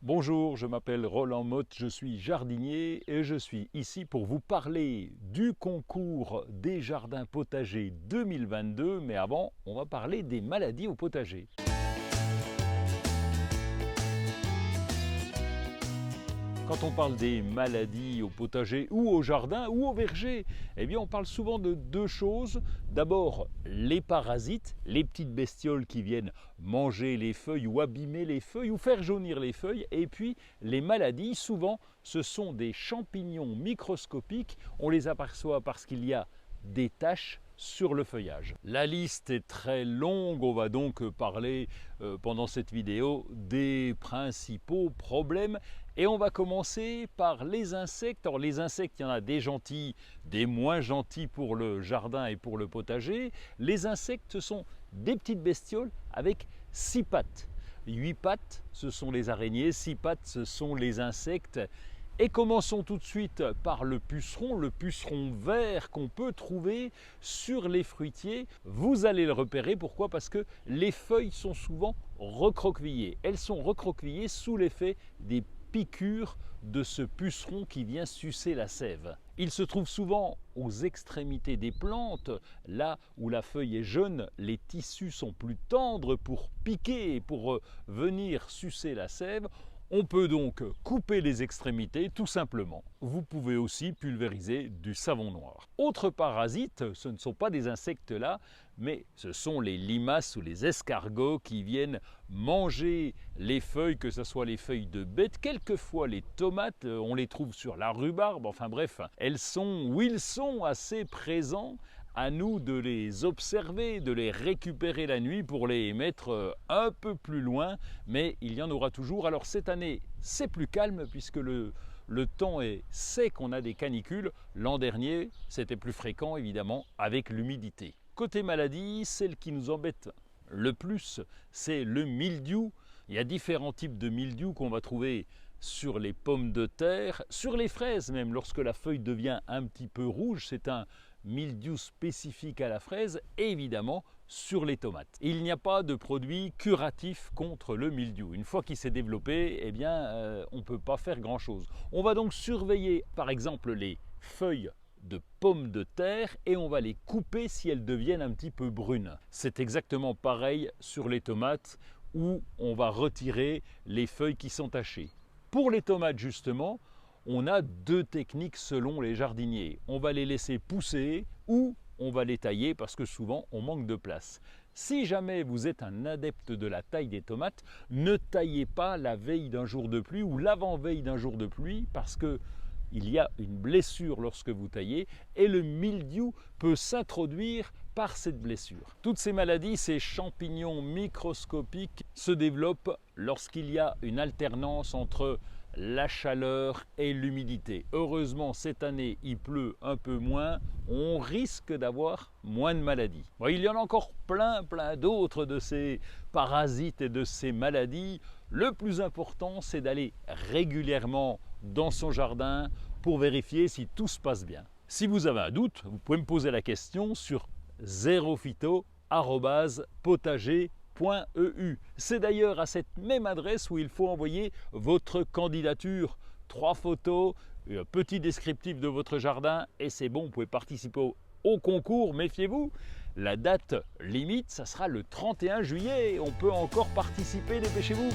Bonjour, je m'appelle Roland Motte, je suis jardinier et je suis ici pour vous parler du concours des jardins potagers 2022. Mais avant, on va parler des maladies au potager. Quand on parle des maladies au potager ou au jardin ou au verger, eh bien on parle souvent de deux choses. D'abord, les parasites, les petites bestioles qui viennent manger les feuilles ou abîmer les feuilles ou faire jaunir les feuilles. Et puis les maladies, souvent ce sont des champignons microscopiques. On les aperçoit parce qu'il y a des taches sur le feuillage. La liste est très longue, on va donc parler pendant cette vidéo des principaux problèmes et on va commencer par les insectes. Alors les insectes, il y en a des gentils, des moins gentils pour le jardin et pour le potager. Les insectes, ce sont des petites bestioles avec 6 pattes. 8 pattes, ce sont les araignées, 6 pattes, ce sont les insectes. Et commençons tout de suite par le puceron vert qu'on peut trouver sur les fruitiers. Vous allez le repérer, pourquoi? Parce que les feuilles sont souvent recroquevillées. Elles sont recroquevillées sous l'effet des piqûres de ce puceron qui vient sucer la sève. Il se trouve souvent aux extrémités des plantes, là où la feuille est jeune, les tissus sont plus tendres pour piquer et pour venir sucer la sève. On peut donc couper les extrémités tout simplement. Vous pouvez aussi pulvériser du savon noir. Autre parasite, ce ne sont pas des insectes là, mais ce sont les limaces ou les escargots qui viennent manger les feuilles, que ce soit les feuilles de bête, quelquefois les tomates, on les trouve sur la rhubarbe, enfin bref, elles sont ou ils sont assez présents. À nous de les observer, de les récupérer la nuit pour les mettre un peu plus loin, mais il y en aura toujours. Alors cette année, c'est plus calme puisque le temps est sec, on a des canicules. L'an dernier, c'était plus fréquent évidemment avec l'humidité. Côté maladie, celle qui nous embête le plus, c'est le mildiou. Il y a différents types de mildiou qu'on va trouver sur les pommes de terre, sur les fraises même, lorsque la feuille devient un petit peu rouge, c'est un mildiou spécifique à la fraise, et évidemment sur les tomates. Il n'y a pas de produit curatif contre le mildiou. Une fois qu'il s'est développé, eh bien, on ne peut pas faire grand-chose. On va donc surveiller par exemple les feuilles de pommes de terre et on va les couper si elles deviennent un petit peu brunes. C'est exactement pareil sur les tomates où on va retirer les feuilles qui sont tachées. Pour les tomates justement, on a deux techniques selon les jardiniers. On va les laisser pousser ou on va les tailler parce que souvent on manque de place. Si jamais vous êtes un adepte de la taille des tomates, ne taillez pas la veille d'un jour de pluie ou l'avant-veille d'un jour de pluie parce que il y a une blessure lorsque vous taillez et le mildiou peut s'introduire par cette blessure. Toutes ces maladies, ces champignons microscopiques se développent lorsqu'il y a une alternance entre la chaleur et l'humidité. Heureusement, cette année, il pleut un peu moins, on risque d'avoir moins de maladies. Bon, il y en a encore plein d'autres de ces parasites et de ces maladies. Le plus important, c'est d'aller régulièrement dans son jardin pour vérifier si tout se passe bien. Si vous avez un doute, vous pouvez me poser la question sur zerofito@potager.eu. C'est d'ailleurs à cette même adresse où il faut envoyer votre candidature. 3 photos, un petit descriptif de votre jardin et c'est bon, vous pouvez participer au concours. Méfiez-vous, la date limite, ça sera le 31 juillet. On peut encore participer, dépêchez-vous.